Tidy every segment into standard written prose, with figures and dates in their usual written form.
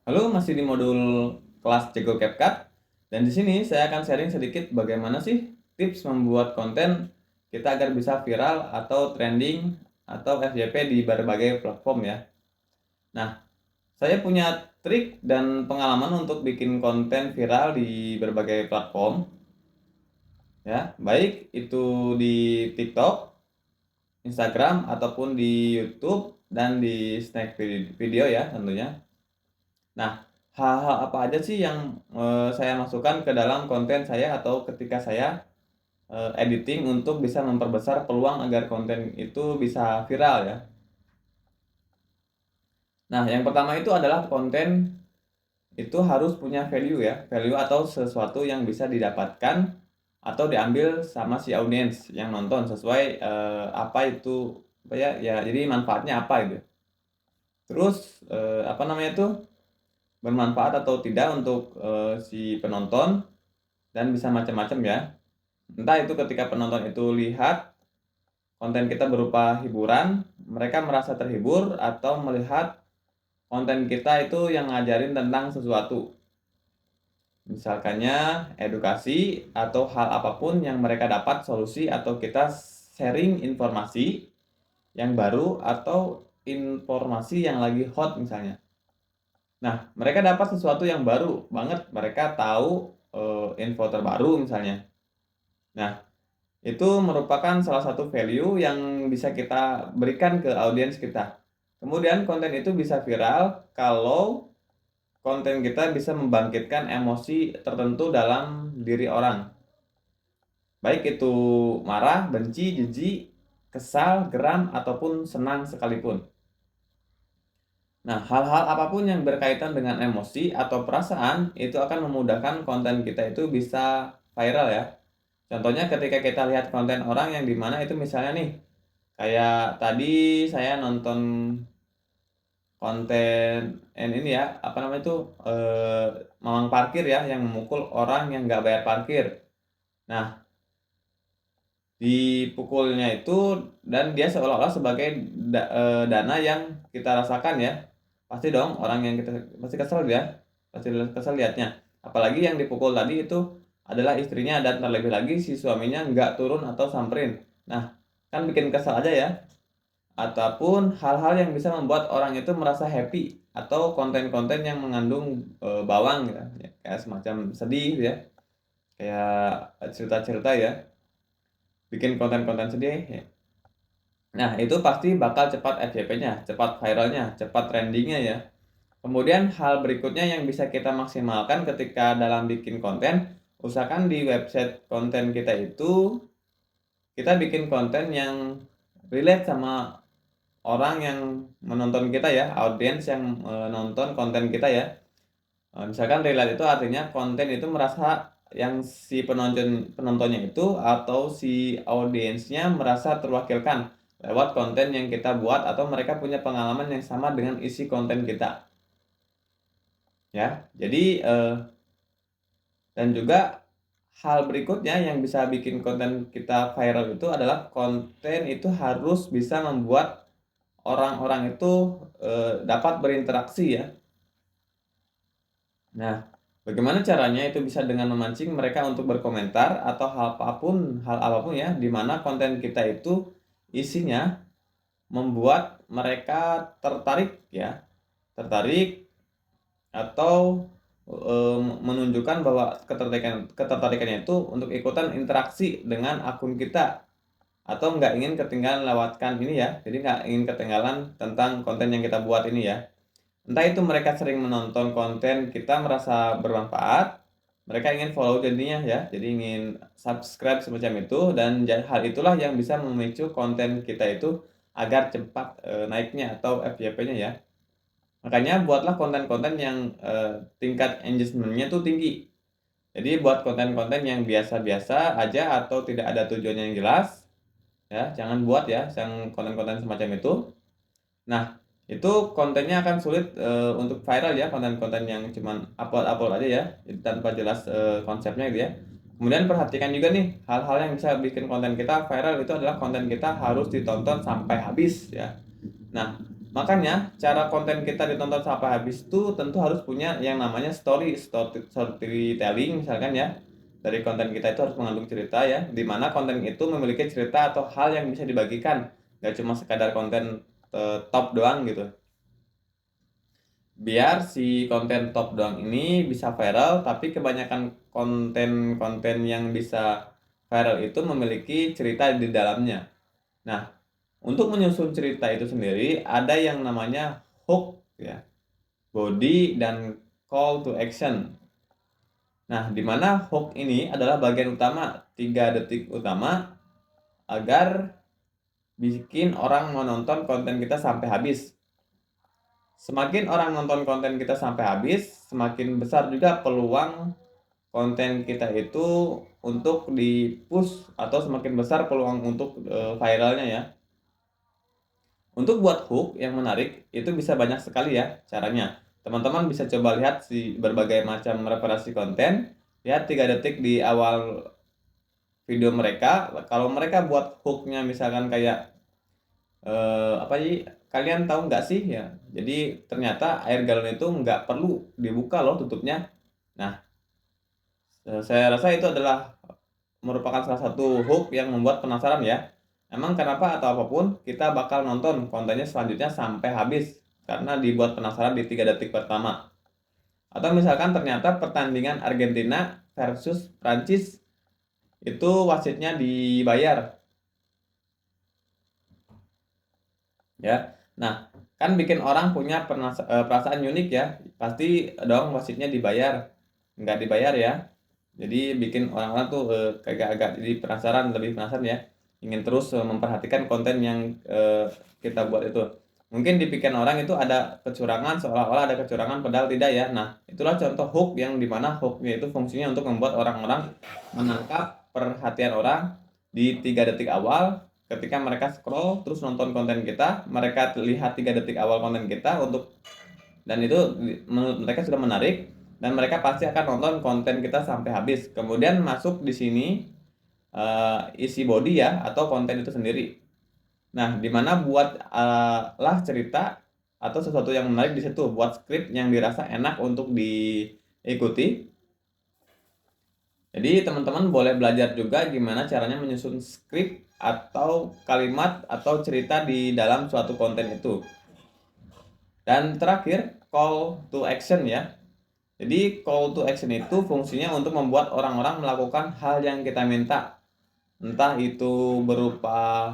Halo, masih di modul kelas Jago CapCut. Dan di sini saya akan sharing sedikit bagaimana sih tips membuat konten kita agar bisa viral atau trending atau FYP di berbagai platform ya. Nah, saya punya trik dan pengalaman untuk bikin konten viral di berbagai platform ya, baik itu di TikTok, Instagram ataupun di YouTube dan di Snack video ya tentunya. Nah, hal-hal apa aja sih yang saya masukkan ke dalam konten saya atau ketika saya editing untuk bisa memperbesar peluang agar konten itu bisa viral ya. Nah, yang pertama itu adalah konten itu harus punya value ya, value atau sesuatu yang bisa didapatkan atau diambil sama si audiens yang nonton sesuai apa itu apa ya, ya jadi manfaatnya apa gitu. Terus apa namanya itu bermanfaat atau tidak untuk si penonton dan bisa macam-macam ya. Entah itu ketika penonton itu lihat konten kita berupa hiburan, mereka merasa terhibur atau melihat konten kita itu yang ngajarin tentang sesuatu. Misalkannya edukasi atau hal apapun yang mereka dapat solusi atau kita sharing informasi yang baru atau informasi yang lagi hot misalnya. Nah, mereka dapat sesuatu yang baru banget, mereka tahu info terbaru misalnya. Nah, itu merupakan salah satu value yang bisa kita berikan ke audiens kita. Kemudian konten itu bisa viral kalau konten kita bisa membangkitkan emosi tertentu dalam diri orang. Baik itu marah, benci, jijik, kesal, geram, ataupun senang sekalipun. Nah, hal-hal apapun yang berkaitan dengan emosi atau perasaan itu akan memudahkan konten kita itu bisa viral ya. Contohnya ketika kita lihat konten orang yang dimana itu misalnya nih, kayak tadi saya nonton konten ini ya, apa namanya itu, mamang parkir ya, yang memukul orang yang nggak bayar parkir. Nah, dipukulnya itu dan dia seolah-olah sebagai dana yang kita rasakan ya. Pasti dong orang yang kita pasti kesel dia, pasti kesel lihatnya. Apalagi yang dipukul tadi itu adalah istrinya dan terlebih lagi si suaminya nggak turun atau samperin. Nah, kan bikin kesel aja ya. Ataupun hal-hal yang bisa membuat orang itu merasa happy atau konten-konten yang mengandung bawang ya, kayak semacam sedih ya, kayak cerita-cerita ya, bikin konten-konten sedih ya. Nah, itu pasti bakal cepat FYP-nya, cepat viralnya, cepat trendingnya ya. Kemudian hal berikutnya yang bisa kita maksimalkan ketika dalam bikin konten, usahakan di website konten kita itu kita bikin konten yang relate sama orang yang menonton kita ya, audiens yang nonton konten kita ya. Misalkan relate itu artinya konten itu merasa yang si penontonnya itu atau si audiensnya merasa terwakilkan lewat konten yang kita buat atau mereka punya pengalaman yang sama dengan isi konten kita. Ya, jadi dan juga hal berikutnya yang bisa bikin konten kita viral itu adalah konten itu harus bisa membuat orang-orang itu dapat berinteraksi ya. Nah, bagaimana caranya itu bisa dengan memancing mereka untuk berkomentar atau hal apapun ya, di mana konten kita itu isinya membuat mereka tertarik ya, tertarik atau menunjukkan bahwa ketertarikannya itu untuk ikutan interaksi dengan akun kita atau nggak ingin ketinggalan lewatkan ini ya, jadi nggak ingin ketinggalan tentang konten yang kita buat ini ya. Entah itu mereka sering menonton konten kita merasa bermanfaat, mereka ingin follow jadinya ya, jadi ingin subscribe semacam itu dan hal itulah yang bisa memicu konten kita itu agar cepat naiknya atau FYP-nya ya. Makanya buatlah konten-konten yang tingkat engagement-nya tuh tinggi. Jadi buat konten-konten yang biasa-biasa aja atau tidak ada tujuan yang jelas ya, jangan buat ya yang konten-konten semacam itu. Nah, itu kontennya akan sulit untuk viral ya, konten-konten yang cuman upload-upload aja ya, tanpa jelas konsepnya gitu ya. Kemudian perhatikan juga nih, hal-hal yang bisa bikin konten kita viral itu adalah konten kita harus ditonton sampai habis ya. Nah, Makanya cara konten kita ditonton sampai habis itu tentu harus punya yang namanya storytelling misalkan ya. Dari konten kita itu harus mengandung cerita ya, di mana konten itu memiliki cerita atau hal yang bisa dibagikan, gak cuma sekadar konten top doang gitu. Biar si konten top doang ini bisa viral, tapi kebanyakan konten-konten yang bisa viral itu memiliki cerita di dalamnya. Nah, untuk menyusun cerita itu sendiri ada yang namanya hook ya, body dan call to action. Nah, di mana hook ini adalah bagian utama, 3 detik utama agar bikin orang menonton konten kita sampai habis. Semakin orang nonton konten kita sampai habis, semakin besar juga peluang konten kita itu untuk di-push atau semakin besar peluang untuk viralnya ya. Untuk buat hook yang menarik itu bisa banyak sekali ya caranya. Teman-teman bisa coba lihat si berbagai macam referensi konten. Lihat 3 detik di awal video mereka. Kalau mereka buat hooknya misalkan kayak apa sih? Kalian tahu nggak sih ya? Jadi ternyata air galon itu nggak perlu dibuka loh tutupnya. Nah, saya rasa itu adalah merupakan salah satu hook yang membuat penasaran ya. Emang kenapa atau apapun kita bakal nonton kontennya selanjutnya sampai habis karena dibuat penasaran di 3 detik pertama. Atau misalkan ternyata pertandingan Argentina versus Prancis itu wasitnya dibayar ya. Nah, kan bikin orang punya perasaan unik ya. Pasti dong wasitnya dibayar. Nggak dibayar ya. Jadi bikin orang-orang tuh kayak agak jadi penasaran, lebih penasaran ya. Ingin terus memperhatikan konten yang kita buat itu. Mungkin di pikiran orang itu ada kecurangan, seolah-olah ada kecurangan padahal tidak ya. Nah, itulah contoh hook yang dimana hooknya itu fungsinya untuk membuat orang-orang menangkap perhatian orang di 3 detik awal. Ketika mereka scroll terus nonton konten kita, mereka lihat 3 detik awal konten kita dan itu menurut mereka sudah menarik dan mereka pasti akan nonton konten kita sampai habis. Kemudian masuk di sini isi body ya atau konten itu sendiri. Nah, dimana buat lah cerita atau sesuatu yang menarik di situ, buat skrip yang dirasa enak untuk diikuti. Jadi teman-teman boleh belajar juga gimana caranya menyusun skrip atau kalimat atau cerita di dalam suatu konten itu. Dan terakhir, call to action ya. Jadi call to action itu fungsinya untuk membuat orang-orang melakukan hal yang kita minta. Entah itu berupa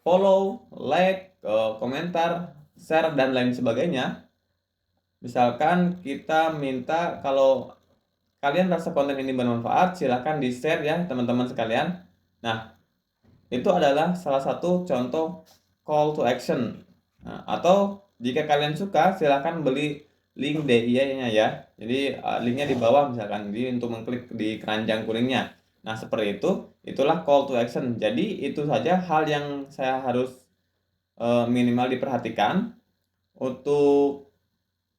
follow, like, komentar, share, dan lain sebagainya. Misalkan kita minta kalau kalian rasa konten ini bermanfaat, silahkan di-share ya teman-teman sekalian. Nah, itu adalah salah satu contoh call to action. Nah, atau jika kalian suka, silahkan beli link DIY-nya ya. Jadi linknya di bawah misalkan, jadi untuk mengklik di keranjang kuningnya. Nah, seperti itu, itulah call to action. Jadi itu saja hal yang saya harus minimal diperhatikan. Untuk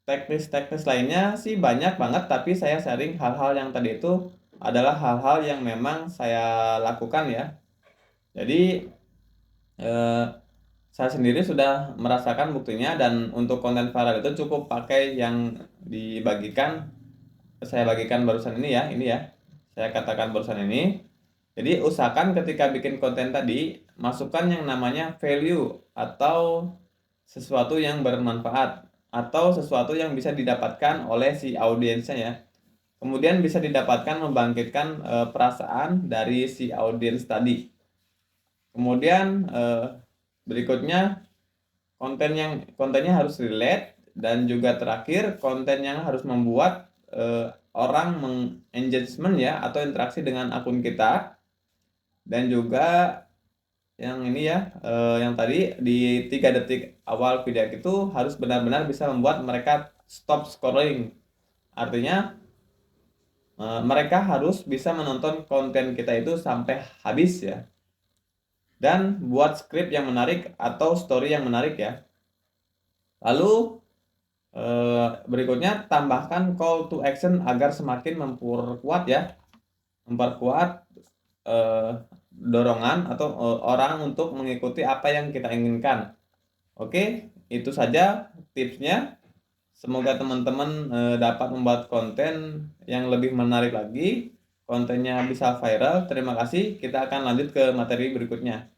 teknis-teknis lainnya sih banyak banget, tapi saya sharing hal-hal yang tadi itu adalah hal-hal yang memang saya lakukan ya. Jadi eh, saya sendiri sudah merasakan buktinya dan untuk konten viral itu cukup pakai yang dibagikan, saya bagikan barusan ini ya. Saya katakan barusan ini. Jadi usahakan ketika bikin konten tadi masukkan yang namanya value atau sesuatu yang bermanfaat atau sesuatu yang bisa didapatkan oleh si audiensnya ya. Kemudian bisa didapatkan membangkitkan perasaan dari si audiens tadi. Kemudian berikutnya kontennya harus relate dan juga terakhir konten yang harus membuat orang mengengagement ya atau interaksi dengan akun kita dan juga yang ini ya yang tadi di 3 detik awal video itu harus benar-benar bisa membuat mereka stop scrolling. Artinya mereka harus bisa menonton konten kita itu sampai habis ya. Dan buat skrip yang menarik atau story yang menarik ya. Lalu berikutnya tambahkan call to action agar semakin memperkuat ya. Memperkuat dorongan atau orang untuk mengikuti apa yang kita inginkan. Oke, itu saja tipsnya. Semoga teman-teman dapat membuat konten yang lebih menarik lagi, kontennya bisa viral. Terima kasih. Kita akan lanjut ke materi berikutnya.